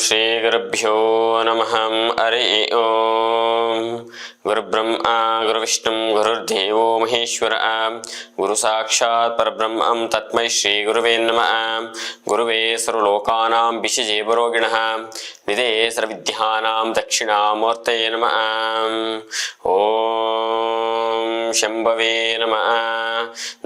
ಶ್ರೀ ಗುರುಭ್ಯೋ ನಮಃ. ಹರಿ ಓಂ. ಗುರುಬ್ರಹ್ಮ ಗುರುವಿಷ್ಣು ಗುರುರ್ದೇವೋ ಮಹೇಶ್ವರ. ಗುರು ಸಾಕ್ಷಾತ್ ಪರಬ್ರಹ್ಮಂ ತಸ್ಮೈ ಶ್ರೀ ಗುರುವೇ ನಮಃ. ಗುರುವೇ ಸರ್ವಲೋಕಾನಾಂ ವಿಷಜೇ ಭರೋಗಿಣಃ ನಿಧೇ ಸರ್ವವಿದ್ಯಾನಾಂ ದಕ್ಷಿಣಾಮೂರ್ತಯೇ ನಮಃ. ಓಂ ಶಂಭವೇ ನಮಃ.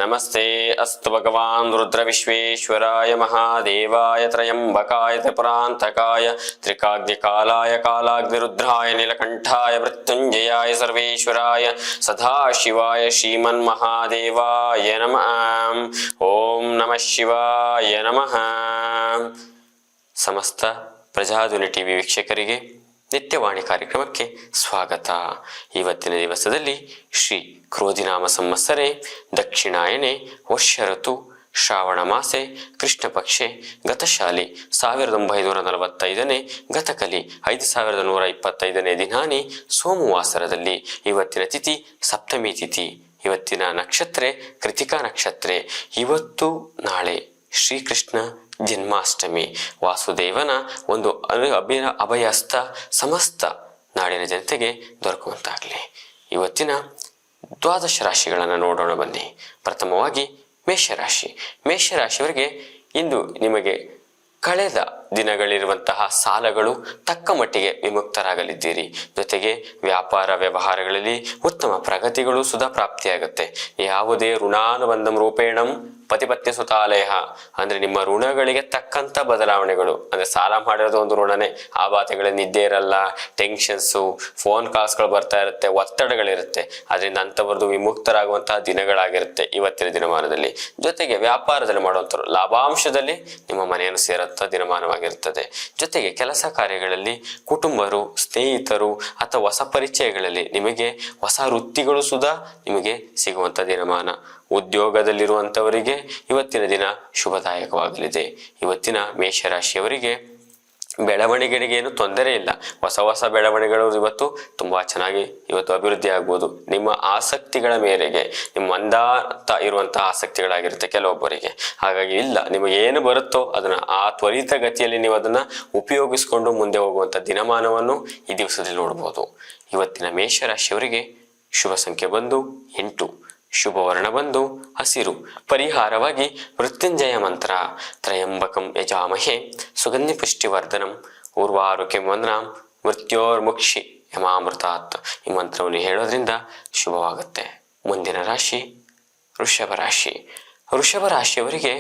ನಮಸ್ತೆ ಅಸ್ತು ಭಗವಾನ್ ರುದ್ರ ವಿಶ್ವೇಶ್ವರಾಯ ಮಹಾದೇವಾಯ ತ್ರಯಂಬಕಾಯ ತ್ರಿಪುರಾಂತಕಾಯ ತ್ರಿಕಾಗ್ನಿಕಾಲಾಯ ಕಾಲಾಗ್ನಿರುದ್ರಾಯ ನೀಲಕಂಠಾಯ ಮೃತ್ಯುಂಜಯಾಯ ಸರ್ವೇಶ್ವರಾಯ ಸದಾಶಿವಾಯ ಶ್ರೀಮನ್ಮಹಾದೇವಾಯ ನಮಃ. ಓಂ ನಮಃ ಶಿವಾಯ ನಮಃ. ಸಮಸ್ತ ಪ್ರಜಾಧ್ವನಿ ಟಿವಿ ವೀಕ್ಷಕರಿಗೆ ನಿತ್ಯವಾಣಿ ಕಾರ್ಯಕ್ರಮಕ್ಕೆ ಸ್ವಾಗತ. ಇವತ್ತಿನ ದಿವಸದಲ್ಲಿ ಶ್ರೀ ಕ್ರೋಧಿನಾಮ ಸಂವತ್ಸರೆ ದಕ್ಷಿಣಾಯನೆ ವರ್ಷ ಋತು ಶ್ರಾವಣ ಮಾಸೆ ಕೃಷ್ಣ ಪಕ್ಷೆ ಗತಶಾಲಿ 1945 ಗತಕಲಿ 5125 ದಿನಾನಿ ಸೋಮವಾಸರದಲ್ಲಿ ಇವತ್ತಿನ ತಿಥಿ ಸಪ್ತಮಿ ತಿಥಿ. ಇವತ್ತಿನ ನಕ್ಷತ್ರ ಕೃತಿಕಾ ನಕ್ಷತ್ರ. ಇವತ್ತು ನಾಳೆ ಶ್ರೀಕೃಷ್ಣ ಜನ್ಮಾಷ್ಟಮಿ. ವಾಸುದೇವನ ಒಂದು ಅಭಯಸ್ಥ ಸಮಸ್ತ ನಾಡಿನ ಜನತೆಗೆ ದೊರಕುವಂತಾಗಲಿ. ಇವತ್ತಿನ ದ್ವಾದಶ ರಾಶಿಗಳನ್ನು ನೋಡೋಣ ಬನ್ನಿ. ಪ್ರಥಮವಾಗಿ ಮೇಷರಾಶಿ. ಮೇಷರಾಶಿಯವರಿಗೆ ಇಂದು ನಿಮಗೆ ಕಳೆದ ದಿನಗಳಿರುವಂತಹ ಸಾಲಗಳು ತಕ್ಕ ಮಟ್ಟಿಗೆ ವಿಮುಕ್ತರಾಗಲಿದ್ದೀರಿ. ಜೊತೆಗೆ ವ್ಯಾಪಾರ ವ್ಯವಹಾರಗಳಲ್ಲಿ ಉತ್ತಮ ಪ್ರಗತಿಗಳು ಸುಧಾ ಪ್ರಾಪ್ತಿಯಾಗುತ್ತೆ. ಯಾವುದೇ ಋಣಾನುಬಂಧಂ ರೂಪೇಣಂ ಪತಿಪತ್ನಿ ಸುತಾಲಯ ಅಂದ್ರೆ ನಿಮ್ಮ ಋಣಗಳಿಗೆ ತಕ್ಕಂತ ಬದಲಾವಣೆಗಳು. ಅಂದ್ರೆ ಸಾಲ ಮಾಡಿರೋದು ಒಂದು ಋಣನೇ, ಆ ಬಾಧೆಗಳಲ್ಲಿ ನಿದ್ದೆ ಇರಲ್ಲ, ಟೆನ್ಷನ್ಸು, ಫೋನ್ ಕಾಲ್ಸ್ಗಳು ಬರ್ತಾ ಇರುತ್ತೆ, ಒತ್ತಡಗಳಿರುತ್ತೆ. ಅದರಿಂದ ಅಂಥವ್ರದ್ದು ವಿಮುಕ್ತರಾಗುವಂತಹ ದಿನಗಳಾಗಿರುತ್ತೆ ಇವತ್ತಿನ ದಿನಮಾನದಲ್ಲಿ. ಜೊತೆಗೆ ವ್ಯಾಪಾರದಲ್ಲಿ ಮಾಡುವಂಥವ್ರು ಲಾಭಾಂಶದಲ್ಲಿ ನಿಮ್ಮ ಮನೆಯನ್ನು ಸೇರುತ್ತಾ ದಿನಮಾನವಾಗಿರುತ್ತದೆ. ಜೊತೆಗೆ ಕೆಲಸ ಕಾರ್ಯಗಳಲ್ಲಿ ಕುಟುಂಬರು, ಸ್ನೇಹಿತರು ಅಥವಾ ಹೊಸ ಪರಿಚಯಗಳಲ್ಲಿ ನಿಮಗೆ ಹೊಸ ವೃತ್ತಿಗಳು ಸುಧಾ ನಿಮಗೆ ಸಿಗುವಂತ ದಿನಮಾನ. ಉದ್ಯೋಗದಲ್ಲಿರುವಂಥವರಿಗೆ ಇವತ್ತಿನ ದಿನ ಶುಭದಾಯಕವಾಗಲಿದೆ. ಇವತ್ತಿನ ಮೇಷರಾಶಿಯವರಿಗೆ ಬೆಳವಣಿಗೆಗೆ ಏನು ತೊಂದರೆ ಇಲ್ಲ. ಹೊಸ ಹೊಸ ಬೆಳವಣಿಗೆಗಳು ಇವತ್ತು ತುಂಬಾ ಚೆನ್ನಾಗಿ ಇವತ್ತು ಅಭಿವೃದ್ಧಿ ಆಗ್ಬೋದು. ನಿಮ್ಮ ಆಸಕ್ತಿಗಳ ಮೇರೆಗೆ, ನಿಮ್ಮ ಮಂದಾತ ಇರುವಂತಹ ಆಸಕ್ತಿಗಳಾಗಿರುತ್ತೆ ಕೆಲವೊಬ್ಬರಿಗೆ. ಹಾಗಾಗಿ ಇಲ್ಲ, ನಿಮಗೆ ಏನು ಬರುತ್ತೋ ಅದನ್ನ ಆ ತ್ವರಿತ ಗತಿಯಲ್ಲಿ ನೀವು ಅದನ್ನ ಉಪಯೋಗಿಸ್ಕೊಂಡು ಮುಂದೆ ಹೋಗುವಂತ ದಿನಮಾನವನ್ನು ಈ ದಿವಸದಲ್ಲಿ ನೋಡ್ಬೋದು. ಇವತ್ತಿನ ಮೇಷರಾಶಿಯವರಿಗೆ ಶುಭ ಸಂಖ್ಯೆ ಬಂದು 8. ಶುಭ ವರ್ಣ ಬಂದು ಹಸಿರು. ಪರಿಹಾರವಾಗಿ ಮೃತ್ಯುಂಜಯ ಮಂತ್ರ ತ್ರಯಂಬಕಂ ಯಜಾಮಹೇ ಸುಗಂಧಿ ಪುಷ್ಟಿವರ್ಧನಂ ಊರ್ವಾರುಕ್ಯಂ ವಂದನಾಂ ಮೃತ್ಯೋರ್ಮುಕ್ಷಿ ಯಮಾಮೃತಾತ್. ಈ ಮಂತ್ರವನ್ನು ಹೇಳೋದ್ರಿಂದ ಶುಭವಾಗುತ್ತೆ. ಮುಂದಿನ ರಾಶಿ ವೃಷಭ ರಾಶಿ. ವೃಷಭ ರಾಶಿಯವರಿಗೆ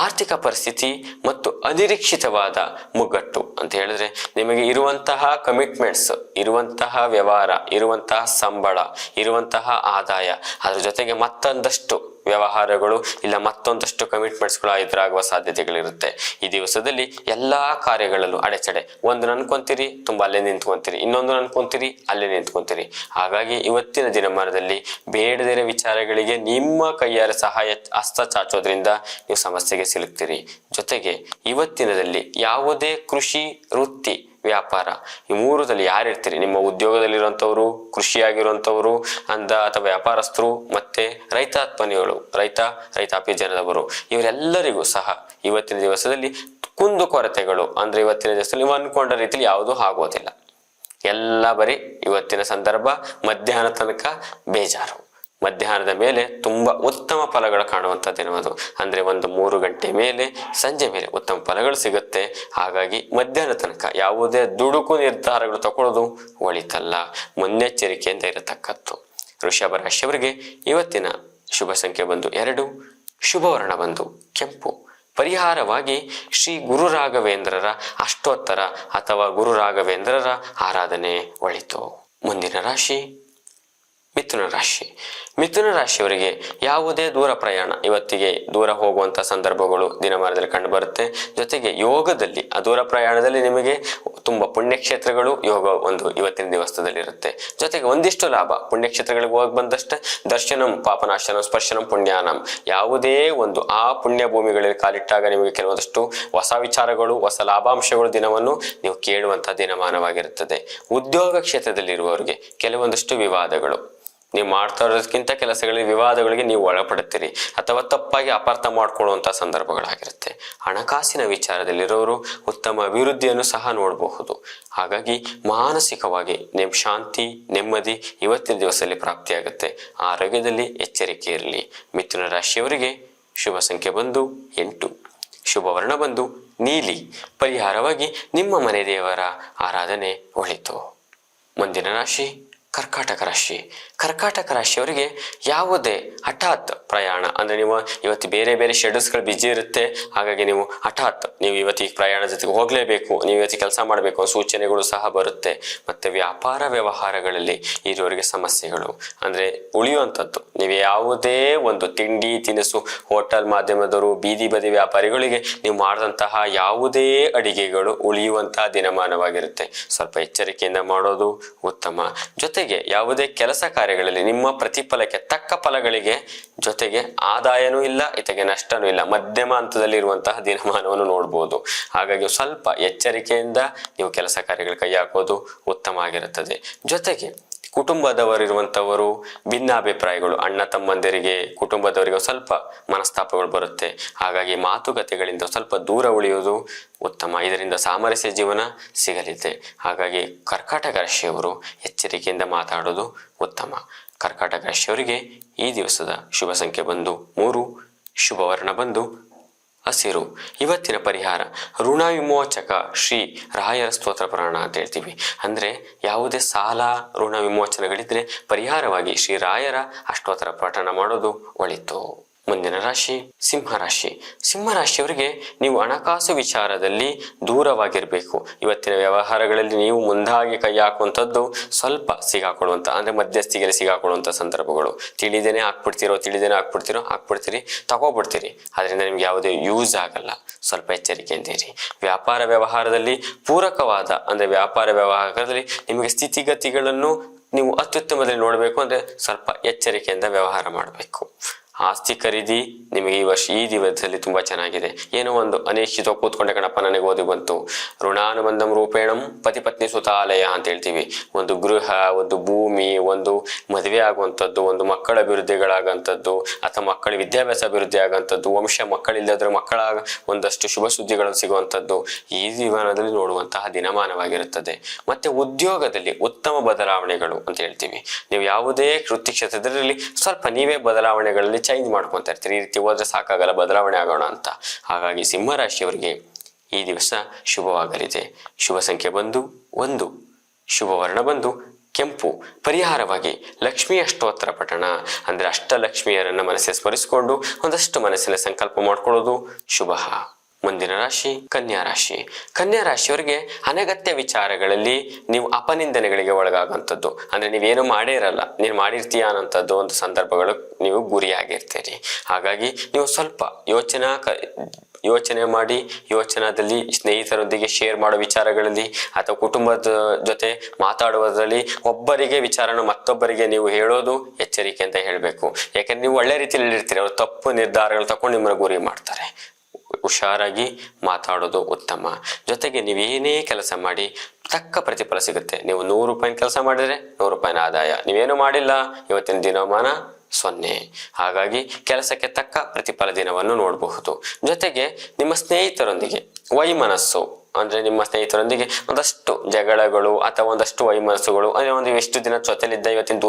ಆರ್ಥಿಕ ಪರಿಸ್ಥಿತಿ ಮತ್ತು ಅನಿರೀಕ್ಷಿತವಾದ ಮುಗ್ಗಟ್ಟು ಅಂತ ಹೇಳಿದ್ರೆ, ನಿಮಗೆ ಇರುವಂತಹ ಕಮಿಟ್ಮೆಂಟ್ಸ್, ಇರುವಂತಹ ವ್ಯವಹಾರ, ಇರುವಂತಹ ಸಂಬಳ, ಇರುವಂತಹ ಆದಾಯ, ಅದ್ರ ಜೊತೆಗೆ ಮತ್ತೊಂದಷ್ಟು ವ್ಯವಹಾರಗಳು ಇಲ್ಲ ಮತ್ತೊಂದಷ್ಟು ಕಮಿಟ್ಮೆಂಟ್ಸ್ಗಳು ಎದುರಾಗುವ ಸಾಧ್ಯತೆಗಳಿರುತ್ತೆ. ಈ ದಿವಸದಲ್ಲಿ ಎಲ್ಲಾ ಕಾರ್ಯಗಳಲ್ಲೂ ಅಡೆಚಡೆ. ಒಂದು ಅನ್ಕೊಂತೀರಿ, ತುಂಬಾ ಅಲ್ಲೇ ನಿಂತ್ಕೊಂತೀರಿ, ಇನ್ನೊಂದು ಅನ್ಕೊಂತೀರಿ, ಅಲ್ಲೇ ನಿಂತ್ಕೊಂತೀರಿ. ಹಾಗಾಗಿ ಇವತ್ತಿನ ದಿನಮಾನದಲ್ಲಿ ಬೇಡದಿರೋ ವಿಚಾರಗಳಿಗೆ ನಿಮ್ಮ ಕೈಯಾರ ಸಹಾಯ ಹಸ್ತ ಚಾಚೋದ್ರಿಂದ ನೀವು ಸಮಸ್ಯೆಗೆ ಸಿಲುಕ್ತೀರಿ. ಜೊತೆಗೆ ಇವತ್ತಿನದಲ್ಲಿ ಯಾವುದೇ ಕೃಷಿ, ವೃತ್ತಿ, ವ್ಯಾಪಾರ ಈ ಮೂರದಲ್ಲಿ ಯಾರಿರ್ತೀರಿ, ನಿಮ್ಮ ಉದ್ಯೋಗದಲ್ಲಿರುವಂಥವ್ರು, ಕೃಷಿಯಾಗಿರುವಂಥವ್ರು ಅಥವಾ ವ್ಯಾಪಾರಸ್ಥರು, ಮತ್ತೆ ರೈತಾಪಿ ಜನದವರು, ಇವರೆಲ್ಲರಿಗೂ ಸಹ ಇವತ್ತಿನ ದಿವಸದಲ್ಲಿ ಕುಂದು ಕೊರತೆಗಳು ಅಂದ್ರೆ ಇವತ್ತಿನ ದಿವಸದಲ್ಲಿ ನೀವು ಅನ್ಕೊಂಡ ರೀತಿಯಲ್ಲಿ ಯಾವುದೂ ಆಗೋದಿಲ್ಲ. ಎಲ್ಲ ಬರೀ ಇವತ್ತಿನ ಸಂದರ್ಭ ಮಧ್ಯಾಹ್ನ ತನಕ ಬೇಜಾರು. ಮಧ್ಯಾಹ್ನದ ಮೇಲೆ ತುಂಬಾ ಉತ್ತಮ ಫಲಗಳು ಕಾಣುವಂತ ದಿನವದು. ಅಂದ್ರೆ ಒಂದು 3 ಗಂಟೆ ಮೇಲೆ, ಸಂಜೆ ಮೇಲೆ ಉತ್ತಮ ಫಲಗಳು ಸಿಗುತ್ತೆ. ಹಾಗಾಗಿ ಮಧ್ಯಾಹ್ನ ತನಕ ಯಾವುದೇ ದುಡುಕು ನಿರ್ಧಾರಗಳು ತಗೊಳ್ಳೋದು ಒಳಿತಲ್ಲ, ಮುನ್ನೆಚ್ಚರಿಕೆಯಿಂದ ಇರತಕ್ಕದ್ದು. ವೃಷಭ ರಾಶಿಯವರಿಗೆ ಇವತ್ತಿನ ಶುಭ ಸಂಖ್ಯೆ ಬಂದು 2. ಶುಭ ವರ್ಣ ಬಂದು ಕೆಂಪು. ಪರಿಹಾರವಾಗಿ ಶ್ರೀ ಗುರು ರಾಘವೇಂದ್ರರ ಅಷ್ಟೋತ್ತರ ಅಥವಾ ಗುರು ರಾಘವೇಂದ್ರರ ಆರಾಧನೆ ಒಳಿತು. ಮುಂದಿನ ರಾಶಿ ಮಿಥುನ ರಾಶಿ. ಮಿಥುನ ರಾಶಿಯವರಿಗೆ ಯಾವುದೇ ದೂರ ಪ್ರಯಾಣ, ಇವತ್ತಿಗೆ ದೂರ ಹೋಗುವಂತ ಸಂದರ್ಭಗಳು ದಿನಮಾನದಲ್ಲಿ ಕಂಡು ಬರುತ್ತೆ. ಜೊತೆಗೆ ಯೋಗದಲ್ಲಿ ಆ ದೂರ ಪ್ರಯಾಣದಲ್ಲಿ ನಿಮಗೆ ತುಂಬಾ ಪುಣ್ಯಕ್ಷೇತ್ರಗಳು ಯೋಗ ಒಂದು ಇವತ್ತಿನ ದಿವಸದಲ್ಲಿ ಇರುತ್ತೆ. ಜೊತೆಗೆ ಒಂದಿಷ್ಟು ಲಾಭ, ಪುಣ್ಯಕ್ಷೇತ್ರಗಳಿಗೆ ಹೋಗಿ ಬಂದಷ್ಟೇ ದರ್ಶನಂ ಪಾಪನಾಶನಂ ಸ್ಪರ್ಶನಂ ಪುಣ್ಯಾನಂ. ಯಾವುದೇ ಒಂದು ಆ ಪುಣ್ಯ ಭೂಮಿಗಳಲ್ಲಿ ಕಾಲಿಟ್ಟಾಗ ನಿಮಗೆ ಕೆಲವೊಂದಷ್ಟು ಹೊಸ ವಿಚಾರಗಳು, ಹೊಸ ಲಾಭಾಂಶಗಳು ದಿನವನ್ನು ನೀವು ಕೇಳುವಂತಹ ದಿನಮಾನವಾಗಿರುತ್ತದೆ. ಉದ್ಯೋಗ ಕ್ಷೇತ್ರದಲ್ಲಿರುವವರಿಗೆ ಕೆಲವೊಂದಷ್ಟು ವಿವಾದಗಳು, ನೀವು ಮಾಡ್ತಾ ಇರೋದಕ್ಕಿಂತ ಕೆಲಸಗಳಿಗೆ ವಿವಾದಗಳಿಗೆ ನೀವು ಒಳಪಡುತ್ತೀರಿ ಅಥವಾ ತಪ್ಪಾಗಿ ಅಪಾರ್ಥ ಮಾಡ್ಕೊಳ್ಳುವಂಥ ಸಂದರ್ಭಗಳಾಗಿರುತ್ತೆ. ಹಣಕಾಸಿನ ವಿಚಾರದಲ್ಲಿರೋರು ಉತ್ತಮ ಅಭಿವೃದ್ಧಿಯನ್ನು ಸಹ ನೋಡಬಹುದು. ಹಾಗಾಗಿ ಮಾನಸಿಕವಾಗಿ ಶಾಂತಿ ನೆಮ್ಮದಿ ಇವತ್ತಿನ ದಿವಸದಲ್ಲಿ ಪ್ರಾಪ್ತಿಯಾಗುತ್ತೆ. ಆರೋಗ್ಯದಲ್ಲಿ ಎಚ್ಚರಿಕೆ ಇರಲಿ. ಮಿಥುನ ರಾಶಿಯವರಿಗೆ ಶುಭ ಸಂಖ್ಯೆ ಬಂದು 8, ಶುಭ ವರ್ಣ ಬಂದು ನೀಲಿ. ಪರಿಹಾರವಾಗಿ ನಿಮ್ಮ ಮನೆ ದೇವರ ಆರಾಧನೆ ಒಳಿತು. ಮುಂದಿನ ರಾಶಿ ಕರ್ಕಾಟಕ ರಾಶಿ. ಕರ್ಕಾಟಕ ರಾಶಿಯವರಿಗೆ ಯಾವುದೇ ಹಠಾತ್ ಪ್ರಯಾಣ ಅಂದರೆ ನೀವು ಇವತ್ತು ಬೇರೆ ಬೇರೆ ಶೆಡ್ಯೂಲ್ಸ್ಗಳು ಬಿಜಿ ಇರುತ್ತೆ. ಹಾಗಾಗಿ ನೀವು ಹಠಾತ್ ನೀವು ಇವತ್ತಿಗೆ ಪ್ರಯಾಣ ಜೊತೆಗೆ ಹೋಗಲೇಬೇಕು, ನೀವು ಇವತ್ತಿಗೆ ಕೆಲಸ ಮಾಡಬೇಕು ಸೂಚನೆಗಳು ಸಹ ಬರುತ್ತೆ. ಮತ್ತು ವ್ಯಾಪಾರ ವ್ಯವಹಾರಗಳಲ್ಲಿ ಇರೋರಿಗೆ ಸಮಸ್ಯೆಗಳು ಅಂದರೆ ಉಳಿಯುವಂಥದ್ದು. ನೀವು ಯಾವುದೇ ಒಂದು ತಿಂಡಿ ತಿನಿಸು ಹೋಟೆಲ್ ಮಾಧ್ಯಮದವರು ಬೀದಿ ಬದಿ ವ್ಯಾಪಾರಿಗಳಿಗೆ ನೀವು ಮಾಡಿದಂತಹ ಯಾವುದೇ ಅಡಿಗೆಗಳು ಉಳಿಯುವಂತಹ ದಿನಮಾನವಾಗಿರುತ್ತೆ. ಸ್ವಲ್ಪ ಎಚ್ಚರಿಕೆಯಿಂದ ಮಾಡೋದು ಉತ್ತಮ. ಜೊತೆಗೆ ಯಾವುದೇ ಕೆಲಸ ಕಾರ್ಯಗಳಲ್ಲಿ ನಿಮ್ಮ ಪ್ರತಿಫಲಕ್ಕೆ ತಕ್ಕ ಫಲಗಳಿಗೆ ಜೊತೆಗೆ ಆದಾಯನೂ ಇಲ್ಲ, ಇತಗೆ ನಷ್ಟನೂ ಇಲ್ಲ, ಮಧ್ಯಮ ಹಂತದಲ್ಲಿರುವಂತಹ ದಿನಮಾನವನ್ನು ನೋಡ್ಬೋದು. ಹಾಗಾಗಿ ಸ್ವಲ್ಪ ಎಚ್ಚರಿಕೆಯಿಂದ ನೀವು ಕೆಲಸ ಕಾರ್ಯಗಳು ಕೈ ಹಾಕೋದು ಉತ್ತಮ ಆಗಿರುತ್ತದೆ. ಜೊತೆಗೆ ಕುಟುಂಬದವರಿರುವಂಥವರು ಭಿನ್ನಾಭಿಪ್ರಾಯಗಳು, ಅಣ್ಣ ತಮ್ಮಂದಿರಿಗೆ ಕುಟುಂಬದವರಿಗೆ ಸ್ವಲ್ಪ ಮನಸ್ತಾಪಗಳು ಬರುತ್ತೆ. ಹಾಗಾಗಿ ಮಾತುಕತೆಗಳಿಂದ ಸ್ವಲ್ಪ ದೂರ ಉಳಿಯುವುದು ಉತ್ತಮ. ಇದರಿಂದ ಸಾಮರಸ್ಯ ಜೀವನ ಸಿಗಲಿದೆ. ಹಾಗಾಗಿ ಕರ್ಕಾಟಕ ರಾಶಿಯವರು ಎಚ್ಚರಿಕೆಯಿಂದ ಮಾತಾಡೋದು ಉತ್ತಮ. ಕರ್ಕಾಟಕ ರಾಶಿಯವರಿಗೆ ಈ ದಿವಸದ ಶುಭ ಸಂಖ್ಯೆ ಬಂದು 3, ಶುಭ ವರ್ಣ ಬಂದು ಹಸಿರು. ಇವತ್ತಿನ ಪರಿಹಾರ ಋಣ ವಿಮೋಚಕ ಶ್ರೀ ರಾಯರ ಸ್ತೋತ್ರ ಪುರಾಣ ಅಂತ ಹೇಳ್ತೀವಿ. ಅಂದರೆ ಯಾವುದೇ ಸಾಲ ಋಣ ವಿಮೋಚನೆಗಳಿದ್ರೆ ಪರಿಹಾರವಾಗಿ ಶ್ರೀ ರಾಯರ ಅಷ್ಟೋತ್ತರ ಪಠಣ ಮಾಡೋದು ಒಳಿತು. ಮುಂದಿನ ರಾಶಿ ಸಿಂಹರಾಶಿ. ಸಿಂಹರಾಶಿಯವರಿಗೆ ನೀವು ಹಣಕಾಸು ವಿಚಾರದಲ್ಲಿ ದೂರವಾಗಿರಬೇಕು. ಇವತ್ತಿನ ವ್ಯವಹಾರಗಳಲ್ಲಿ ನೀವು ಮುಂದಾಗಿ ಕೈ ಹಾಕುವಂಥದ್ದು ಸ್ವಲ್ಪ ಸಿಗಾಕೊಳ್ಳುವಂಥ ಅಂದರೆ ಮಧ್ಯಸ್ಥಿಗೆಯಲ್ಲಿ ಸಿಗಾಕೊಳ್ಳುವಂಥ ಸಂದರ್ಭಗಳು. ತಿಳಿದೇನೆ ಹಾಕ್ಬಿಡ್ತೀರಿ ತಗೋಬಿಡ್ತೀರಿ. ಅದರಿಂದ ನಿಮ್ಗೆ ಯಾವುದೇ ಯೂಸ್ ಆಗಲ್ಲ. ಸ್ವಲ್ಪ ಎಚ್ಚರಿಕೆಯಿಂದ ಇರಿ. ವ್ಯಾಪಾರ ವ್ಯವಹಾರದಲ್ಲಿ ಪೂರಕವಾದ ಅಂದರೆ ವ್ಯಾಪಾರ ವ್ಯವಹಾರದಲ್ಲಿ ನಿಮಗೆ ಸ್ಥಿತಿಗತಿಗಳನ್ನು ನೀವು ಅತ್ಯುತ್ತಮದಲ್ಲಿ ನೋಡಬೇಕು ಅಂದರೆ ಸ್ವಲ್ಪ ಎಚ್ಚರಿಕೆಯಿಂದ ವ್ಯವಹಾರ ಮಾಡಬೇಕು. ಆಸ್ತಿ ಖರೀದಿ ನಿಮಗೆ ಈ ದಿವಸದಲ್ಲಿ ತುಂಬಾ ಚೆನ್ನಾಗಿದೆ. ಏನೋ ಒಂದು ಅನಿಶ್ಚಿತ ಕೂತ್ಕೊಂಡೆ ಕಣಪ್ಪ ನನಗೆ ಓದಿ ಬಂತು. ಋಣಾನುಬಂಧಂ ರೂಪೇಣಂ ಪತಿ ಪತ್ನಿ ಸುತಾಲಯ ಅಂತ ಹೇಳ್ತೀವಿ. ಒಂದು ಗೃಹ, ಒಂದು ಭೂಮಿ, ಒಂದು ಮದುವೆ ಆಗುವಂಥದ್ದು, ಒಂದು ಮಕ್ಕಳ ಅಭಿವೃದ್ಧಿಗಳಾಗಂಥದ್ದು ಅಥವಾ ಮಕ್ಕಳ ವಿದ್ಯಾಭ್ಯಾಸ ಅಭಿವೃದ್ಧಿ ಆಗುವಂಥದ್ದು, ವಂಶ ಮಕ್ಕಳಿಲ್ಲದ್ರೆ ಮಕ್ಕಳ ಒಂದಷ್ಟು ಶುಭ ಸುದ್ದಿಗಳು ಸಿಗುವಂಥದ್ದು ಈ ಜೀವನದಲ್ಲಿ ನೋಡುವಂತಹ ದಿನಮಾನವಾಗಿರುತ್ತದೆ. ಮತ್ತೆ ಉದ್ಯೋಗದಲ್ಲಿ ಉತ್ತಮ ಬದಲಾವಣೆಗಳು ಅಂತ ಹೇಳ್ತೀವಿ. ನೀವು ಯಾವುದೇ ವೃತ್ತಿ ಕ್ಷೇತ್ರದಲ್ಲಿ ಸ್ವಲ್ಪ ನೀವೇ ಬದಲಾವಣೆಗಳಲ್ಲಿ ಚೇಂಜ್ ಮಾಡ್ಕೊತಾ ಇರ್ತೀರಿ. ಈ ರೀತಿ ಹೋದ್ರೆ ಸಾಕಾಗಲ್ಲ, ಬದಲಾವಣೆ ಆಗೋಣ ಅಂತ. ಹಾಗಾಗಿ ಸಿಂಹರಾಶಿಯವರಿಗೆ ಈ ದಿವಸ ಶುಭವಾಗಲಿದೆ. ಶುಭ ಸಂಖ್ಯೆ ಬಂದು 1, ಶುಭ ವರ್ಣ ಬಂದು ಕೆಂಪು. ಪರಿಹಾರವಾಗಿ ಲಕ್ಷ್ಮೀ ಅಷ್ಟೋತ್ತರ ಪಠಣ ಅಂದ್ರೆ ಅಷ್ಟಲಕ್ಷ್ಮಿಯರನ್ನ ಮನಸ್ಸಿಗೆ ಸ್ಮರಿಸಿಕೊಂಡು ಒಂದಷ್ಟು ಮನಸ್ಸಿನ ಸಂಕಲ್ಪ ಮಾಡ್ಕೊಳ್ಳೋದು ಶುಭ. ಮುಂದಿನ ರಾಶಿ ಕನ್ಯಾ ರಾಶಿ. ಕನ್ಯಾ ರಾಶಿಯವರಿಗೆ ಅನಗತ್ಯ ವಿಚಾರಗಳಲ್ಲಿ ನೀವು ಅಪನಿಂದನೆಗಳಿಗೆ ಒಳಗಾಗುವಂಥದ್ದು ಅಂದ್ರೆ ನೀವೇನು ಮಾಡೇ ಇರಲ್ಲ, ನೀನು ಮಾಡಿರ್ತೀಯ ಅನ್ನೋಂಥದ್ದು ಒಂದು ಸಂದರ್ಭಗಳು ನೀವು ಗುರಿಯಾಗಿರ್ತೀರಿ. ಹಾಗಾಗಿ ನೀವು ಸ್ವಲ್ಪ ಯೋಚನೆ ಮಾಡಿ ಯೋಚನದಲ್ಲಿ ಸ್ನೇಹಿತರೊಂದಿಗೆ ಶೇರ್ ಮಾಡೋ ವಿಚಾರಗಳಲ್ಲಿ ಅಥವಾ ಕುಟುಂಬದ ಜೊತೆ ಮಾತಾಡುವುದರಲ್ಲಿ ಒಬ್ಬರಿಗೆ ವಿಚಾರನ ಮತ್ತೊಬ್ಬರಿಗೆ ನೀವು ಹೇಳೋದು ಎಚ್ಚರಿಕೆ ಅಂತ ಹೇಳಬೇಕು. ಯಾಕಂದ್ರೆ ನೀವು ಒಳ್ಳೆ ರೀತಿಯಲ್ಲಿ ಇರ್ತೀರಿ, ಅವರು ತಪ್ಪು ನಿರ್ಧಾರಗಳು ತಗೊಂಡು ನಿಮ್ಮನ್ನ ಗುರಿ ಮಾಡ್ತಾರೆ. ಹುಷಾರಾಗಿ ಮಾತಾಡೋದು ಉತ್ತಮ. ಜೊತೆಗೆ ನೀವೇನೇ ಕೆಲಸ ಮಾಡಿ ತಕ್ಕ ಪ್ರತಿಫಲ ಸಿಗುತ್ತೆ. ನೀವು 100 ರೂಪಾಯಿ ಕೆಲಸ ಮಾಡಿದ್ರೆ 100 ರೂಪಾಯಿನ ಆದಾಯ. ನೀವೇನು ಮಾಡಿಲ್ಲ ಇವತ್ತಿನ ದಿನಮಾನ 0. ಹಾಗಾಗಿ ಕೆಲಸಕ್ಕೆ ತಕ್ಕ ಪ್ರತಿಫಲ ದಿನವನ್ನು ನೋಡಬಹುದು. ಜೊತೆಗೆ ನಿಮ್ಮ ಸ್ನೇಹಿತರೊಂದಿಗೆ ವೈಮನಸ್ಸು ಅಂದ್ರೆ ನಿಮ್ಮ ಸ್ನೇಹಿತರೊಂದಿಗೆ ಒಂದಷ್ಟು ಜಗಳಗಳು ಅಥವಾ ಒಂದಷ್ಟು ವೈಮನಸ್ಸುಗಳು ಅಂದ್ರೆ ಒಂದು ಎಷ್ಟು ದಿನ ಜೊತೆಲಿದ್ದ ಇವತ್ತಿನ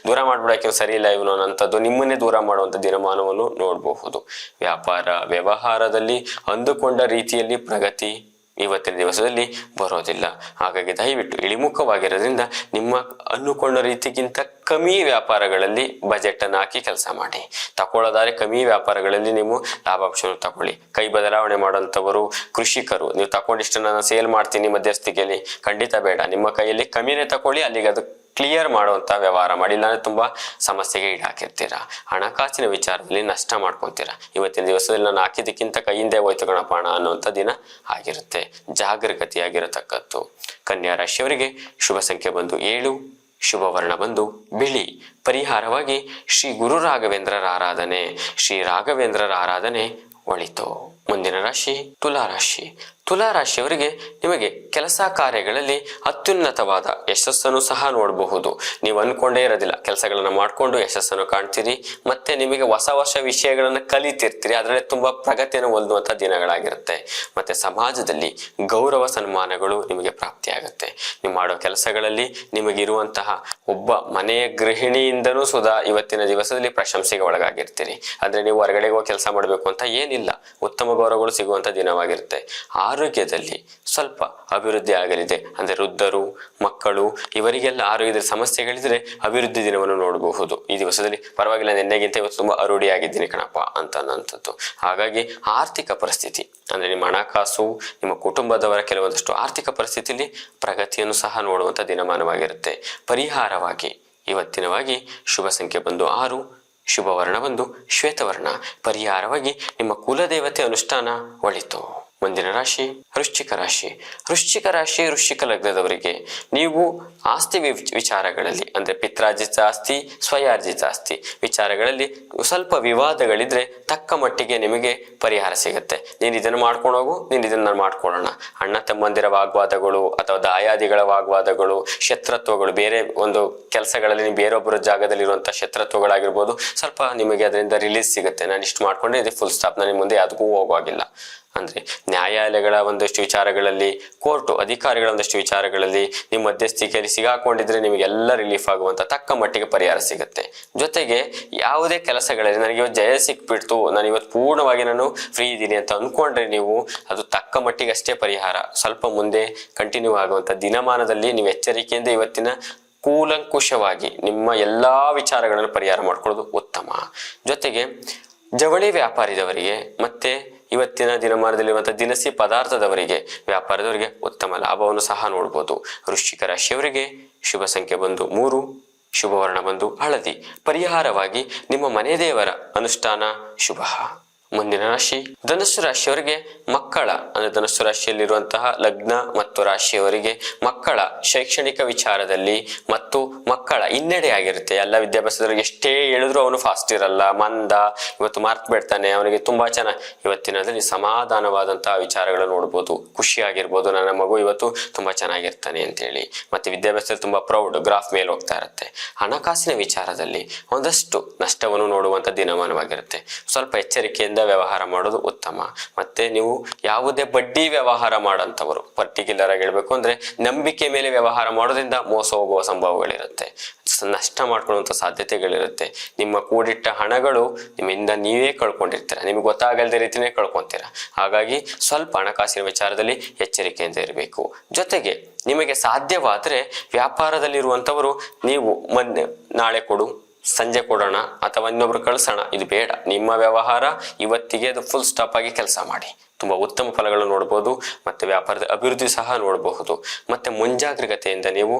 ದೂರ ಮಾಡ್ಬಿಡಕ್ಕೆ ಸರಿ ಇಲ್ಲ ಇವನು ಅನ್ನೋಂಥದ್ದು ನಿಮ್ಮನ್ನೇ ದೂರ ಮಾಡುವಂಥ ದಿನಮಾನವನ್ನು ನೋಡಬಹುದು. ವ್ಯಾಪಾರ ವ್ಯವಹಾರದಲ್ಲಿ ಅಂದುಕೊಂಡ ರೀತಿಯಲ್ಲಿ ಪ್ರಗತಿ ಇವತ್ತಿನ ದಿವಸದಲ್ಲಿ ಬರೋದಿಲ್ಲ. ಹಾಗಾಗಿ ದಯವಿಟ್ಟು ಇಳಿಮುಖವಾಗಿರೋದ್ರಿಂದ ನಿಮ್ಮ ಅಂದುಕೊಂಡ ರೀತಿಗಿಂತ ಕಮ್ಮಿ ವ್ಯಾಪಾರಗಳಲ್ಲಿ ಬಜೆಟ್ ಅನ್ನು ಹಾಕಿ ಕೆಲಸ ಮಾಡಿ. ತಗೊಳ್ಳೋದಾದ್ರೆ ಕಮ್ಮಿ ವ್ಯಾಪಾರಗಳಲ್ಲಿ ನೀವು ಲಾಭಾಂಶವನ್ನು ತಗೊಳ್ಳಿ. ಕೈ ಬದಲಾವಣೆ ಮಾಡುವಂಥವರು ಕೃಷಿಕರು, ನೀವು ತಗೊಂಡಿಷ್ಟು ನಾನು ಸೇಲ್ ಮಾಡ್ತೀನಿ ಮಧ್ಯಸ್ಥಿಕೆಯಲ್ಲಿ ಖಂಡಿತ ಬೇಡ. ನಿಮ್ಮ ಕೈಯಲ್ಲಿ ಕಮ್ಮಿನೇ ತಗೊಳ್ಳಿ, ಅಲ್ಲಿಗೆ ಅದು ಕ್ಲಿಯರ್ ಮಾಡುವಂಥ ವ್ಯವಹಾರ ಮಾಡಿಲ್ಲ ಅಂದ್ರೆ ತುಂಬಾ ಸಮಸ್ಯೆಗೆ ಈಡಾಕಿರ್ತೀರಾ. ಹಣಕಾಸಿನ ವಿಚಾರದಲ್ಲಿ ನಷ್ಟ ಮಾಡ್ಕೊತೀರಾ. ಇವತ್ತಿನ ದಿವಸದಲ್ಲಿ ನಾನು ಹಾಕಿದ್ದಕ್ಕಿಂತ ಕೈಯಿಂದೇ ಹೋಯ್ತು ಗಣಪ ಹಣ ಅನ್ನುವಂಥ ದಿನ ಆಗಿರುತ್ತೆ. ಜಾಗರೂಕತೆಯಾಗಿರತಕ್ಕದ್ದು. ಕನ್ಯಾ ರಾಶಿಯವರಿಗೆ ಶುಭ ಸಂಖ್ಯೆ ಬಂದು 7, ಶುಭ ವರ್ಣ ಬಂದು ಬಿಳಿ. ಪರಿಹಾರವಾಗಿ ಶ್ರೀ ಗುರು ರಾಘವೇಂದ್ರರ ಆರಾಧನೆ ಒಳಿತು. ಮುಂದಿನ ರಾಶಿ ತುಲಾ ರಾಶಿ. ತುಲಾ ರಾಶಿಯವರಿಗೆ ನಿಮಗೆ ಕೆಲಸ ಕಾರ್ಯಗಳಲ್ಲಿ ಅತ್ಯುನ್ನತವಾದ ಯಶಸ್ಸನ್ನು ಸಹ ನೋಡಬಹುದು. ನೀವು ಅನ್ಕೊಂಡೇ ಇರೋದಿಲ್ಲ, ಕೆಲಸಗಳನ್ನ ಮಾಡಿಕೊಂಡು ಯಶಸ್ಸನ್ನು ಕಾಣ್ತೀರಿ. ಮತ್ತೆ ನಿಮಗೆ ಹೊಸ ಹೊಸ ವಿಷಯಗಳನ್ನ ಕಲಿತಿರ್ತೀರಿ. ಅದರಲ್ಲಿ ತುಂಬಾ ಪ್ರಗತಿಯನ್ನು ಹೊಂದುವಂತ ದಿನಗಳಾಗಿರುತ್ತೆ. ಮತ್ತೆ ಸಮಾಜದಲ್ಲಿ ಗೌರವ ಸನ್ಮಾನಗಳು ನಿಮಗೆ ಪ್ರಾಪ್ತಿಯಾಗುತ್ತೆ. ನೀವು ಮಾಡೋ ಕೆಲಸಗಳಲ್ಲಿ ನಿಮಗಿರುವಂತಹ ಒಬ್ಬ ಮನೆಯ ಗೃಹಿಣಿಯಿಂದನೂ ಸುಧಾ ಇವತ್ತಿನ ದಿವಸದಲ್ಲಿ ಪ್ರಶಂಸೆಗೆ ಒಳಗಾಗಿರ್ತೀರಿ. ಅಂದ್ರೆ ನೀವು ಹೊರಗಡೆಗೆ ಹೋಗಿ ಕೆಲಸ ಮಾಡಬೇಕು ಅಂತ ಏನಿಲ್ಲ, ಉತ್ತಮ ಗೌರವಗಳು ಸಿಗುವಂತ ದಿನವಾಗಿರುತ್ತೆ. ಆರೋಗ್ಯದಲ್ಲಿ ಸ್ವಲ್ಪ ಅಭಿವೃದ್ಧಿ ಆಗಲಿದೆ. ಅಂದ್ರೆ ವೃದ್ಧರು, ಮಕ್ಕಳು ಇವರಿಗೆಲ್ಲ ಆರೋಗ್ಯದ ಸಮಸ್ಯೆಗಳಿದ್ರೆ ಅಭಿವೃದ್ಧಿ ದಿನವನ್ನು ನೋಡಬಹುದು ಈ ದಿವಸದಲ್ಲಿ. ಪರವಾಗಿಲ್ಲ, ನಿನ್ನೆಗಿಂತ ಇವತ್ತು ತುಂಬಾ ಅರೂಢಿಯಾಗಿದ್ದೀನಿ ಕಣಪ್ಪ ಅಂತನ್ನಂಥದ್ದು. ಹಾಗಾಗಿ ಆರ್ಥಿಕ ಪರಿಸ್ಥಿತಿ ಅಂದ್ರೆ ನಿಮ್ಮ ಹಣಕಾಸು, ನಿಮ್ಮ ಕುಟುಂಬದವರ ಕೆಲವೊಂದಷ್ಟು ಆರ್ಥಿಕ ಪರಿಸ್ಥಿತಿಯಲ್ಲಿ ಪ್ರಗತಿಯನ್ನು ಸಹ ನೋಡುವಂತ ದಿನಮಾನವಾಗಿರುತ್ತೆ. ಪರಿಹಾರವಾಗಿ ಇವತ್ತಿನವಾಗಿ ಶುಭ ಸಂಖ್ಯೆ ಬಂದು 6, ಶುಭ ವರ್ಣ ಬಂದು ಶ್ವೇತವರ್ಣ. ಪರಿಹಾರವಾಗಿ ನಿಮ್ಮ ಕುಲದೇವತೆ ಅನುಷ್ಠಾನ ಒಳಿತು. ಮುಂದಿನ ರಾಶಿ ವೃಶ್ಚಿಕ ರಾಶಿ. ವೃಶ್ಚಿಕ ರಾಶಿ ವೃಶ್ಚಿಕ ಲಗ್ನದವರಿಗೆ ನೀವು ಆಸ್ತಿ ವಿಚಾರಗಳಲ್ಲಿ ಅಂದ್ರೆ ಪಿತ್ರಾರ್ಜಿತ ಆಸ್ತಿ, ಸ್ವಯಾರ್ಜಿತ ಆಸ್ತಿ ವಿಚಾರಗಳಲ್ಲಿ ಸ್ವಲ್ಪ ವಿವಾದಗಳಿದ್ರೆ ತಕ್ಕ ಮಟ್ಟಿಗೆ ನಿಮಗೆ ಪರಿಹಾರ ಸಿಗುತ್ತೆ. ನೀನು ಇದನ್ನು ಮಾಡ್ಕೊಂಡು ಹೋಗು, ನೀನು ಇದನ್ನ ಮಾಡ್ಕೊಳ್ಳೋಣ. ಅಣ್ಣ ತಮ್ಮಂದಿರ ವಾಗ್ವಾದಗಳು ಅಥವಾ ದಾಯಾದಿಗಳ ವಾಗ್ವಾದಗಳು, ಶತ್ರುತ್ವಗಳು, ಬೇರೆ ಒಂದು ಕೆಲಸಗಳಲ್ಲಿ ನೀವು ಬೇರೊಬ್ಬರ ಜಾಗದಲ್ಲಿ ಇರುವಂತಹ ಶತ್ರುತ್ವಗಳಾಗಿರ್ಬೋದು, ಸ್ವಲ್ಪ ನಿಮಗೆ ಅದರಿಂದ ರಿಲೀಸ್ ಸಿಗುತ್ತೆ. ನಾನು ಇಷ್ಟು ಮಾಡ್ಕೊಂಡ್ರೆ ಇದು ಫುಲ್ ಸ್ಟಾಪ್, ನನಗೆ ಮುಂದೆ ಯಾವುದಕ್ಕೂ ಹೋಗುವಾಗಿಲ್ಲ. ಅಂದ್ರೆ ನ್ಯಾಯಾಲಯಗಳ ಒಂದಷ್ಟು ವಿಚಾರಗಳಲ್ಲಿ, ಕೋರ್ಟು ಅಧಿಕಾರಿಗಳ ಒಂದಷ್ಟು ವಿಚಾರಗಳಲ್ಲಿ ನಿಮ್ಮ ಮಧ್ಯಸ್ಥಿಕೆಯಲ್ಲಿ ಸಿಗಾಕೊಂಡಿದ್ರೆ ನಿಮಗೆಲ್ಲ ರಿಲೀಫ್ ಆಗುವಂತ ತಕ್ಕ ಮಟ್ಟಿಗೆ ಪರಿಹಾರ ಸಿಗುತ್ತೆ. ಜೊತೆಗೆ ಯಾವುದೇ ಕೆಲಸಗಳಲ್ಲಿ ನನಗೆ ಇವತ್ತು ಜಯ ಸಿಕ್ಬಿಡ್ತು, ನಾನು ಇವತ್ತು ಪೂರ್ಣವಾಗಿ ನಾನು ಫ್ರೀ ಇದ್ದೀನಿ ಅಂತ ಅನ್ಕೊಂಡ್ರೆ ನೀವು ಅದು ತಕ್ಕ ಮಟ್ಟಿಗೆ ಅಷ್ಟೇ ಪರಿಹಾರ. ಸ್ವಲ್ಪ ಮುಂದೆ ಕಂಟಿನ್ಯೂ ಆಗುವಂತ ದಿನಮಾನದಲ್ಲಿ ನೀವು ಎಚ್ಚರಿಕೆಯಿಂದ ಇವತ್ತಿನ ಕೂಲಂಕುಷವಾಗಿ ನಿಮ್ಮ ಎಲ್ಲಾ ವಿಚಾರಗಳನ್ನು ಪರಿಹಾರ ಮಾಡ್ಕೊಳ್ಳೋದು ಉತ್ತಮ. ಜೊತೆಗೆ ಜವಳಿ ವ್ಯಾಪಾರಿದವರಿಗೆ ಮತ್ತೆ ಇವತ್ತಿನ ದಿನಮಾನದಲ್ಲಿರುವಂತಹ ದಿನಸಿ ಪದಾರ್ಥದವರಿಗೆ, ವ್ಯಾಪಾರದವರಿಗೆ ಉತ್ತಮ ಲಾಭವನ್ನು ಸಹ ನೋಡ್ಬೋದು. ವೃಶ್ಚಿಕ ರಾಶಿಯವರಿಗೆ ಶುಭ ಸಂಖ್ಯೆ ಬಂದು 3, ಶುಭ ವರ್ಣ ಬಂದು ಹಳದಿ. ಪರಿಹಾರವಾಗಿ ನಿಮ್ಮ ಮನೆ ದೇವರ ಅನುಷ್ಠಾನ ಶುಭ. ಮುಂದಿನ ರಾಶಿ ಧನುಸ್ಸು ರಾಶಿಯವರಿಗೆ ಮಕ್ಕಳ ಅಂದ್ರೆ ಧನುಸ್ಸು ರಾಶಿಯಲ್ಲಿರುವಂತಹ ಲಗ್ನ ಮತ್ತು ರಾಶಿಯವರಿಗೆ ಮಕ್ಕಳ ಶೈಕ್ಷಣಿಕ ವಿಚಾರದಲ್ಲಿ ಮತ್ತು ಮಕ್ಕಳ ಹಿನ್ನಡೆ ಆಗಿರುತ್ತೆ. ಎಲ್ಲ ವಿದ್ಯಾಭ್ಯಾಸದವರಿಗೆ ಎಷ್ಟೇ ಹೇಳಿದ್ರು ಅವನು ಫಾಸ್ಟ್ ಇರಲ್ಲ, ಮಂದ, ಇವತ್ತು ಮಾರ್ಕ್ ಬಿಡ್ತಾನೆ, ಅವನಿಗೆ ತುಂಬಾ ಚೆನ್ನಾಗಿ ಇವತ್ತಿನದಲ್ಲಿ ಸಮಾಧಾನವಾದಂತಹ ವಿಚಾರಗಳನ್ನು ನೋಡ್ಬೋದು. ಖುಷಿಯಾಗಿರ್ಬೋದು, ನನ್ನ ಮಗು ಇವತ್ತು ತುಂಬಾ ಚೆನ್ನಾಗಿರ್ತಾನೆ ಅಂತೇಳಿ. ಮತ್ತೆ ವಿದ್ಯಾಭ್ಯಾಸದಲ್ಲಿ ತುಂಬಾ ಪ್ರೌಡ್ ಗ್ರಾಫ್ ಮೇಲೆ ಹೋಗ್ತಾ ಇರುತ್ತೆ. ಹಣಕಾಸಿನ ವಿಚಾರದಲ್ಲಿ ಒಂದಷ್ಟು ನಷ್ಟವನ್ನು ನೋಡುವಂತ ದಿನಮಾನವಾಗಿರುತ್ತೆ. ಸ್ವಲ್ಪ ಎಚ್ಚರಿಕೆಯಿಂದ ವ್ಯವಹಾರ ಮಾಡೋದು ಉತ್ತಮ. ಮತ್ತೆ ನೀವು ಯಾವುದೇ ಬಡ್ಡಿ ವ್ಯವಹಾರ ಮಾಡೋಂಥವರು, ಪರ್ಟಿಕ್ಯುಲರ್ ಆಗಿ ಹೇಳ್ಬೇಕು ಅಂದ್ರೆ ನಂಬಿಕೆ ಮೇಲೆ ವ್ಯವಹಾರ ಮಾಡೋದ್ರಿಂದ ಮೋಸ ಹೋಗುವ ಸಂಭವಗಳಿರುತ್ತೆ, ನಷ್ಟ ಮಾಡ್ಕೊಳ್ಳುವಂತ ಸಾಧ್ಯತೆಗಳಿರುತ್ತೆ. ನಿಮ್ಮ ಕೂಡಿಟ್ಟ ಹಣಗಳು ನಿಮ್ಮಿಂದ ನೀವೇ ಕಳ್ಕೊಂಡಿರ್ತೀರ, ನಿಮ್ಗೆ ಗೊತ್ತಾಗಲ್ದೇ ರೀತಿನೇ ಕಳ್ಕೊಂತೀರ. ಹಾಗಾಗಿ ಸ್ವಲ್ಪ ಹಣಕಾಸಿನ ವಿಚಾರದಲ್ಲಿ ಎಚ್ಚರಿಕೆಯಿಂದ ಇರಬೇಕು. ಜೊತೆಗೆ ನಿಮಗೆ ಸಾಧ್ಯವಾದ್ರೆ ವ್ಯಾಪಾರದಲ್ಲಿರುವಂತವರು ನೀವು ನಾಳೆ ಕೊಡು, ಸಂಜೆ ಕೊಡೋಣ ಅಥವಾ ಇನ್ನೊಬ್ರು ಕಳ್ಸೋಣ, ಇದು ಬೇಡ. ನಿಮ್ಮ ವ್ಯವಹಾರ ಇವತ್ತಿಗೆ ಅದು ಫುಲ್ ಸ್ಟಾಪ್ ಆಗಿ ಕೆಲಸ ಮಾಡಿ, ತುಂಬಾ ಉತ್ತಮ ಫಲಗಳನ್ನು ನೋಡಬಹುದು. ಮತ್ತೆ ವ್ಯಾಪಾರದ ಅಭಿವೃದ್ಧಿ ಸಹ ನೋಡಬಹುದು. ಮತ್ತೆ ಮುಂಜಾಗ್ರತೆಯಿಂದ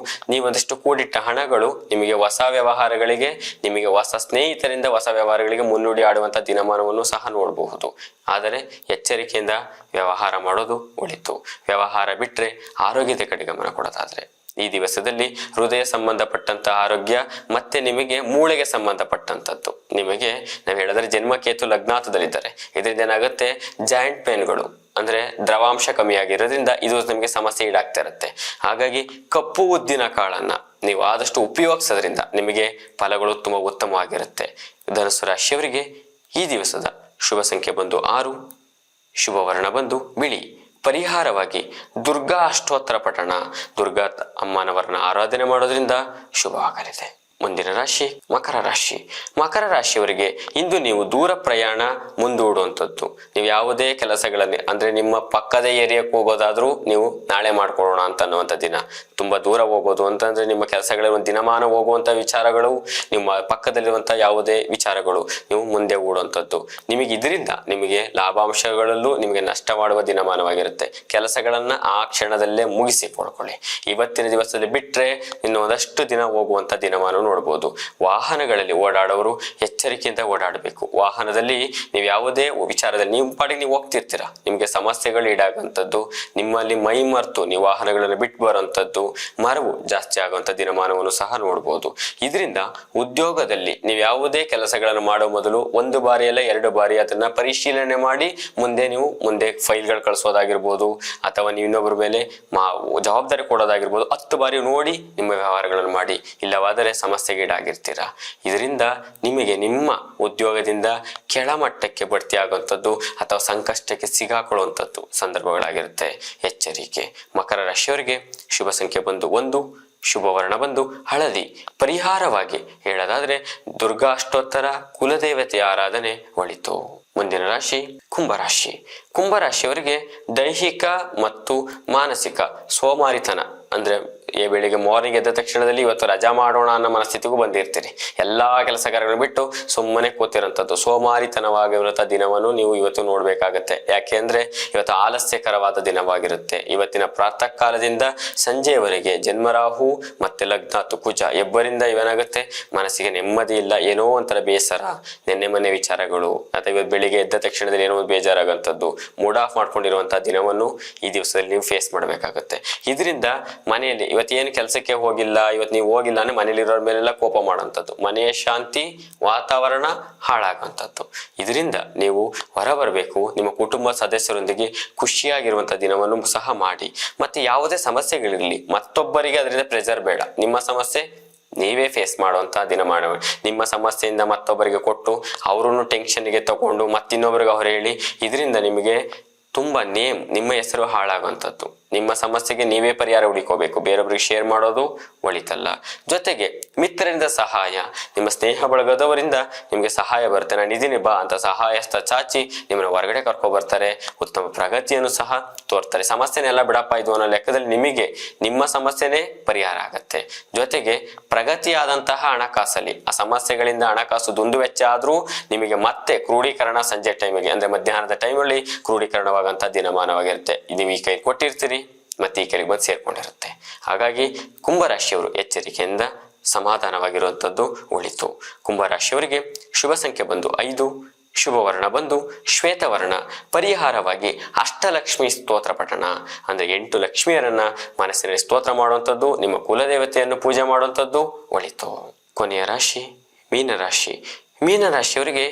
ನೀವೊಂದಷ್ಟು ಕೂಡಿಟ್ಟ ಹಣಗಳು ನಿಮಗೆ ಹೊಸ ವ್ಯವಹಾರಗಳಿಗೆ, ನಿಮಗೆ ಹೊಸ ಸ್ನೇಹಿತರಿಂದ ಹೊಸ ವ್ಯವಹಾರಗಳಿಗೆ ಮುನ್ನುಡಿ ಆಡುವಂತ ದಿನಮಾನವನ್ನು ಸಹ ನೋಡಬಹುದು. ಆದರೆ ಎಚ್ಚರಿಕೆಯಿಂದ ವ್ಯವಹಾರ ಮಾಡೋದು ಒಳಿತು. ವ್ಯವಹಾರ ಬಿಟ್ರೆ ಆರೋಗ್ಯದ ಕಡೆ ಗಮನ ಕೊಡೋದಾದ್ರೆ ಈ ದಿವಸದಲ್ಲಿ ಹೃದಯ ಸಂಬಂಧಪಟ್ಟಂತ ಆರೋಗ್ಯ ಮತ್ತೆ ನಿಮಗೆ ಮೂಳೆಗೆ ಸಂಬಂಧಪಟ್ಟಂತದ್ದು, ನಿಮಗೆ ನಾವು ಹೇಳಿದ್ರೆ ಜನ್ಮಕೇತು ಲಗ್ನಾಥದಲ್ಲಿದ್ದಾರೆ, ಇದರಿಂದ ಏನಾಗುತ್ತೆ ಜಾಯಿಂಟ್ ಪೇನ್ಗಳು ಅಂದ್ರೆ ದ್ರವಾಂಶ ಕಮ್ಮಿ ಆಗಿರೋದ್ರಿಂದ ಇದು ನಿಮಗೆ ಸಮಸ್ಯೆ ಈಡಾಗ್ತಾ ಇರುತ್ತೆ. ಹಾಗಾಗಿ ಕಪ್ಪು ಉದ್ದಿನ ಕಾಳನ್ನ ನೀವು ಆದಷ್ಟು ಉಪಯೋಗಿಸೋದ್ರಿಂದ ನಿಮಗೆ ಫಲಗಳು ತುಂಬಾ ಉತ್ತಮವಾಗಿರುತ್ತೆ. ಧನುಸ್ಸು ರಾಶಿಯವರಿಗೆ ಈ ದಿವಸದ ಶುಭ ಸಂಖ್ಯೆ ಬಂದು 6, ಶುಭ ವರ್ಣ ಬಂದು ಬಿಳಿ. ಪರಿಹಾರವಾಗಿ ದುರ್ಗಾ ಅಷ್ಟೋತ್ತರ ಪಠಣ, ದುರ್ಗಾ ಅಮ್ಮನವರನ್ನ ಆರಾಧನೆ ಮಾಡೋದ್ರಿಂದ ಶುಭವಾಗಲಿದೆ. ಮುಂದಿನ ರಾಶಿ ಮಕರ ರಾಶಿ. ಮಕರ ರಾಶಿಯವರಿಗೆ ಇಂದು ನೀವು ದೂರ ಪ್ರಯಾಣ ಮುಂದೂಡುವಂಥದ್ದು. ನೀವು ಯಾವುದೇ ಕೆಲಸಗಳಲ್ಲಿ ಅಂದ್ರೆ ನಿಮ್ಮ ಪಕ್ಕದ ಏರಿಯಾಕ್ಕೆ ಹೋಗೋದಾದ್ರೂ ನೀವು ನಾಳೆ ಮಾಡ್ಕೊಳ್ಳೋಣ ಅಂತ ಅನ್ನುವಂಥ ದಿನ. ತುಂಬಾ ದೂರ ಹೋಗೋದು ಅಂತಂದ್ರೆ ನಿಮ್ಮ ಕೆಲಸಗಳಲ್ಲಿ ಒಂದು ದಿನಮಾನ ಹೋಗುವಂತ ವಿಚಾರಗಳು, ನಿಮ್ಮ ಪಕ್ಕದಲ್ಲಿರುವಂತಹ ಯಾವುದೇ ವಿಚಾರಗಳು ನೀವು ಮುಂದೆ ಹೂಡುವಂಥದ್ದು. ನಿಮಗೆ ಇದರಿಂದ ನಿಮಗೆ ಲಾಭಾಂಶಗಳಲ್ಲೂ ನಿಮಗೆ ನಷ್ಟ ಮಾಡುವ ದಿನಮಾನವಾಗಿರುತ್ತೆ. ಕೆಲಸಗಳನ್ನ ಆ ಕ್ಷಣದಲ್ಲೇ ಮುಗಿಸಿಕೊಳ್ಳಿ. ಇವತ್ತಿನ ದಿವಸದಲ್ಲಿ ಬಿಟ್ರೆ ಇನ್ನು ಒಂದಷ್ಟು ದಿನ ಹೋಗುವಂತ ದಿನಮಾನ ನೋಡ್ಬೋದು. ವಾಹನಗಳಲ್ಲಿ ಓಡಾಡೋರು ಎಚ್ಚರಿಕೆಯಿಂದ ಓಡಾಡಬೇಕು. ವಾಹನದಲ್ಲಿ ನೀವು ಯಾವುದೇ ವಿಚಾರದಲ್ಲಿ ನೀವು ಪಾಡಿಗೆ ನೀವು ಹೋಗ್ತಿರ್ತೀರ, ನಿಮಗೆ ಸಮಸ್ಯೆಗಳು ಈಡಾಗುವಂಥದ್ದು, ನಿಮ್ಮಲ್ಲಿ ಮೈ ಮರೆತು ನೀವು ವಾಹನಗಳನ್ನು ಬಿಟ್ಟು ಬರುವಂಥದ್ದು, ಮರವು ಜಾಸ್ತಿ ಆಗುವಂಥ ದಿನಮಾನವನ್ನು ಸಹ ನೋಡ್ಬೋದು. ಇದರಿಂದ ಉದ್ಯೋಗದಲ್ಲಿ ನೀವು ಯಾವುದೇ ಕೆಲಸಗಳನ್ನು ಮಾಡೋ ಮೊದಲು 1 ಬಾರಿ ಅಲ್ಲ 2 ಬಾರಿ ಅದನ್ನ ಪರಿಶೀಲನೆ ಮಾಡಿ ಮುಂದೆ ಫೈಲ್ಗಳು ಕಳಿಸೋದಾಗಿರ್ಬೋದು, ಅಥವಾ ನೀವು ಇನ್ನೊಬ್ಬರ ಮೇಲೆ ಜವಾಬ್ದಾರಿ ಕೊಡೋದಾಗಿರ್ಬೋದು, 10 ಬಾರಿ ನೋಡಿ ನಿಮ್ಮ ವ್ಯವಹಾರಗಳನ್ನು ಮಾಡಿ, ಇಲ್ಲವಾದರೆ ಸಮಸ್ಯೆಗೀಡಾಗಿರ್ತೀರ. ಇದರಿಂದ ನಿಮಗೆ ನಿಮ್ಮ ಉದ್ಯೋಗದಿಂದ ಕೆಳಮಟ್ಟಕ್ಕೆ ಬಡ್ತಿ ಆಗುವಂಥದ್ದು ಅಥವಾ ಸಂಕಷ್ಟಕ್ಕೆ ಸಿಗಾಕೊಳ್ಳುವಂಥದ್ದು ಸಂದರ್ಭಗಳಾಗಿರುತ್ತೆ. ಎಚ್ಚರಿಕೆ. ಮಕರ ರಾಶಿಯವರಿಗೆ ಶುಭ ಸಂಖ್ಯೆ ಬಂದು 1, ಶುಭ ವರ್ಣ ಬಂದು ಹಳದಿ. ಪರಿಹಾರವಾಗಿ ಹೇಳೋದಾದ್ರೆ ದುರ್ಗಾ ಅಷ್ಟೋತ್ತರ, ಕುಲದೇವತೆಯ ಆರಾಧನೆ ಒಳಿತು. ಮುಂದಿನ ರಾಶಿ ಕುಂಭರಾಶಿ. ಕುಂಭರಾಶಿಯವರಿಗೆ ದೈಹಿಕ ಮತ್ತು ಮಾನಸಿಕ ಸೋಮಾರಿತನ, ಅಂದ್ರೆ ಬೆಳಿಗ್ಗೆ ಮಾರ್ನಿಂಗ್ ಎದ್ದ ತಕ್ಷಣದಲ್ಲಿ ಇವತ್ತು ರಜಾ ಮಾಡೋಣ ಅನ್ನೋ ಮನಸ್ಥಿತಿಗೂ ಬಂದಿರ್ತೀರಿ. ಎಲ್ಲಾ ಕೆಲಸ ಕಾರ್ಯಗಳನ್ನು ಬಿಟ್ಟು ಸುಮ್ಮನೆ ಕೂತಿರೋಂಥದ್ದು ಸೋಮಾರಿತನವಾಗಿರುವಂತಹ ದಿನವನ್ನು ನೀವು ಇವತ್ತು ನೋಡ್ಬೇಕಾಗತ್ತೆ. ಯಾಕೆಂದ್ರೆ ಇವತ್ತು ಆಲಸ್ಯಕರವಾದ ದಿನವಾಗಿರುತ್ತೆ. ಇವತ್ತಿನ ಪ್ರಾತಃ ಕಾಲದಿಂದ ಸಂಜೆಯವರೆಗೆ ಜನ್ಮರಾಹು ಮತ್ತೆ ಲಗ್ನಾತು ಕುಜ ಇಬ್ಬರಿಂದ ಏನಾಗುತ್ತೆ, ಮನಸ್ಸಿಗೆ ನೆಮ್ಮದಿ ಇಲ್ಲ, ಏನೋ ಒಂಥರ ಬೇಸರ, ಮೊನ್ನೆ ವಿಚಾರಗಳು, ಅಥವಾ ಇವತ್ತು ಬೆಳಿಗ್ಗೆ ಎದ್ದ ತಕ್ಷಣದಲ್ಲಿ ಏನೋ ಬೇಜಾರಾಗುವಂಥದ್ದು, ಮೂಡ್ ಆಫ್ ಮಾಡ್ಕೊಂಡಿರುವಂತಹ ದಿನವನ್ನು ಈ ದಿವಸದಲ್ಲಿ ನೀವು ಫೇಸ್ ಮಾಡಬೇಕಾಗುತ್ತೆ. ಇದರಿಂದ ಮನೆಯಲ್ಲಿ ಇವತ್ತೇನು ಕೆಲಸಕ್ಕೆ ಹೋಗಿಲ್ಲ, ಇವತ್ತು ನೀವು ಹೋಗಿಲ್ಲ ಅಂದ್ರೆ ಮನೇಲಿರೋರ ಮೇಲೆಲ್ಲ ಕೋಪ ಮಾಡುವಂಥದ್ದು, ಮನೆಯ ಶಾಂತಿ ವಾತಾವರಣ ಹಾಳಾಗುವಂಥದ್ದು. ಇದರಿಂದ ನೀವು ಹೊರಬರಬೇಕು. ನಿಮ್ಮ ಕುಟುಂಬ ಸದಸ್ಯರೊಂದಿಗೆ ಖುಷಿಯಾಗಿರುವಂತಹ ದಿನವನ್ನು ಸಹ ಮಾಡಿ. ಮತ್ತೆ ಯಾವುದೇ ಸಮಸ್ಯೆಗಳಿರಲಿ ಮತ್ತೊಬ್ಬರಿಗೆ ಅದರಿಂದ ಪ್ರೆಷರ್ ಬೇಡ. ನಿಮ್ಮ ಸಮಸ್ಯೆ ನೀವೇ ಫೇಸ್ ಮಾಡುವಂತಹ ದಿನ ಮಾಡುವ. ನಿಮ್ಮ ಸಮಸ್ಯೆಯಿಂದ ಮತ್ತೊಬ್ಬರಿಗೆ ಕೊಟ್ಟು ಅವರನ್ನು ಟೆನ್ಷನ್ಗೆ ತಗೊಂಡು ಮತ್ತಿನ್ನೊಬ್ಬರಿಗೆ ಹೊರ ಹೇಳಿ, ಇದರಿಂದ ನಿಮಗೆ ತುಂಬಾ ನಿಮ್ಮ ಹೆಸರು ಹಾಳಾಗುವಂಥದ್ದು. ನಿಮ್ಮ ಸಮಸ್ಯೆಗೆ ನೀವೇ ಪರಿಹಾರ ಹುಡುಕೋಬೇಕು, ಬೇರೊಬ್ಬರಿಗೆ ಶೇರ್ ಮಾಡೋದು ಒಳಿತಲ್ಲ. ಜೊತೆಗೆ ಮಿತ್ರರಿಂದ ಸಹಾಯ, ನಿಮ್ಮ ಸ್ನೇಹ ಬಳಗದವರಿಂದ ನಿಮಗೆ ಸಹಾಯ ಬರುತ್ತೆ. ನಾನು ಇದೀನಿ ಬಾ ಅಂತ ಸಹಾಯಸ್ತ ಚಾಚಿ ನಿಮ್ಮನ್ನು ಹೊರಗಡೆ ಕರ್ಕೊ ಬರ್ತಾರೆ, ಉತ್ತಮ ಪ್ರಗತಿಯನ್ನು ಸಹ ತೋರ್ತಾರೆ. ಸಮಸ್ಯೆನೆಲ್ಲ ಬಿಡಪ್ಪ ಇದು ಅನ್ನೋ ಲೆಕ್ಕದಲ್ಲಿ ನಿಮಗೆ ನಿಮ್ಮ ಸಮಸ್ಯೆನೇ ಪರಿಹಾರ ಆಗತ್ತೆ. ಜೊತೆಗೆ ಪ್ರಗತಿಯಾದಂತಹ ಹಣಕಾಸಲ್ಲಿ ಆ ಸಮಸ್ಯೆಗಳಿಂದ ಹಣಕಾಸು ದುಂದುವೆಚ್ಚ ಆದ್ರೂ ನಿಮಗೆ ಮತ್ತೆ ಕ್ರೋಢೀಕರಣ ಸಂಜೆ ಟೈಮಿಗೆ ಅಂದ್ರೆ ಮಧ್ಯಾಹ್ನದ ಟೈಮಲ್ಲಿ ಕ್ರೋಢೀಕರಣವಾಗಂತಹ ದಿನಮಾನವಾಗಿರುತ್ತೆ. ನೀವು ಈ ಕೈ ಕೊಟ್ಟಿರ್ತೀರಿ ಮತ್ತೆ ಈ ಕೈಗೆ ಬಂದು ಸೇರ್ಕೊಂಡಿರುತ್ತೆ. ಹಾಗಾಗಿ ಕುಂಭರಾಶಿಯವರು ಎಚ್ಚರಿಕೆಯಿಂದ ಸಮಾಧಾನವಾಗಿರುವಂಥದ್ದು ಒಳಿತು. ಕುಂಭರಾಶಿಯವರಿಗೆ ಶುಭ ಸಂಖ್ಯೆ ಬಂದು 5, ಶುಭ ವರ್ಣ ಬಂದು ಶ್ವೇತವರ್ಣ. ಪರಿಹಾರವಾಗಿ ಅಷ್ಟಲಕ್ಷ್ಮಿ ಸ್ತೋತ್ರ ಪಠಣ, ಅಂದ್ರೆ 8 ಲಕ್ಷ್ಮಿಯರನ್ನ ಮನಸ್ಸಿನಲ್ಲಿ ಸ್ತೋತ್ರ ಮಾಡುವಂಥದ್ದು, ನಿಮ್ಮ ಕುಲದೇವತೆಯನ್ನು ಪೂಜೆ ಮಾಡುವಂಥದ್ದು ಒಳಿತು. ಕೊನೆಯ ರಾಶಿ ಮೀನರಾಶಿ. ಮೀನರಾಶಿಯವರಿಗೆ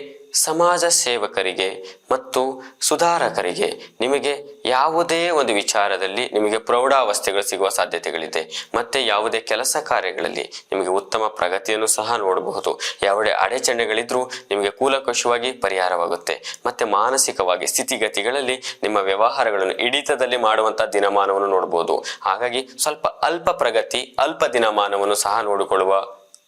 ಸಮಾಜ ಸೇವಕರಿಗೆ ಮತ್ತು ಸುಧಾರಕರಿಗೆ ನಿಮಗೆ ಯಾವುದೇ ಒಂದು ವಿಚಾರದಲ್ಲಿ ನಿಮಗೆ ಪ್ರೌಢಾವಸ್ಥೆಗಳು ಸಿಗುವ ಸಾಧ್ಯತೆಗಳಿದೆ. ಮತ್ತೆ ಯಾವುದೇ ಕೆಲಸ ಕಾರ್ಯಗಳಲ್ಲಿ ನಿಮಗೆ ಉತ್ತಮ ಪ್ರಗತಿಯನ್ನು ಸಹ ನೋಡಬಹುದು. ಯಾವುದೇ ಅಡೆಚಣೆಗಳಿದ್ರೂ ನಿಮಗೆ ಕೂಲಂಕಷವಾಗಿ ಪರಿಹಾರವಾಗುತ್ತೆ. ಮತ್ತೆ ಮಾನಸಿಕವಾಗಿ ಸ್ಥಿತಿಗತಿಗಳಲ್ಲಿ ನಿಮ್ಮ ವ್ಯವಹಾರಗಳನ್ನು ಹಿಡಿತದಲ್ಲಿ ಮಾಡುವಂತಹ ದಿನಮಾನವನ್ನು ನೋಡಬಹುದು. ಹಾಗಾಗಿ ಸ್ವಲ್ಪ ಅಲ್ಪ ಪ್ರಗತಿ, ಅಲ್ಪ ದಿನಮಾನವನ್ನು ಸಹ ನೋಡಿಕೊಳ್ಳುವ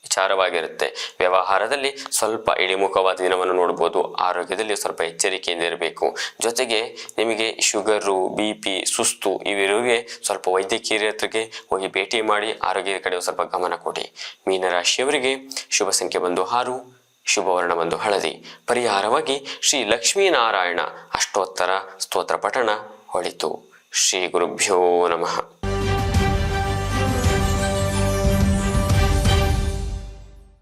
ವಿಚಾರವಾಗಿರುತ್ತೆ. ವ್ಯವಹಾರದಲ್ಲಿ ಸ್ವಲ್ಪ ಇಳಿಮುಖವಾದ ದಿನವನ್ನು ನೋಡ್ಬೋದು. ಆರೋಗ್ಯದಲ್ಲಿ ಸ್ವಲ್ಪ ಎಚ್ಚರಿಕೆಯಿಂದ ಇರಬೇಕು. ಜೊತೆಗೆ ನಿಮಗೆ ಶುಗರು, BP, ಸುಸ್ತು ಇವಿರುವೆ ಸ್ವಲ್ಪ ವೈದ್ಯಕೀಯ ಹತ್ರಕ್ಕೆ ಹೋಗಿ ಭೇಟಿ ಮಾಡಿ ಆರೋಗ್ಯದ ಕಡೆ ಸ್ವಲ್ಪ ಗಮನ ಕೊಡಿ. ಮೀನರಾಶಿಯವರಿಗೆ ಶುಭ ಸಂಖ್ಯೆ ಬಂದು 6, ಶುಭ ವರ್ಣ ಬಂದು ಹಳದಿ. ಪರಿಹಾರವಾಗಿ ಶ್ರೀ ಲಕ್ಷ್ಮೀನಾರಾಯಣ ಅಷ್ಟೋತ್ತರ ಸ್ತೋತ್ರ ಪಠಣ ಒಳಿತು. ಶ್ರೀ ಗುರುಭ್ಯೋ ನಮಃ.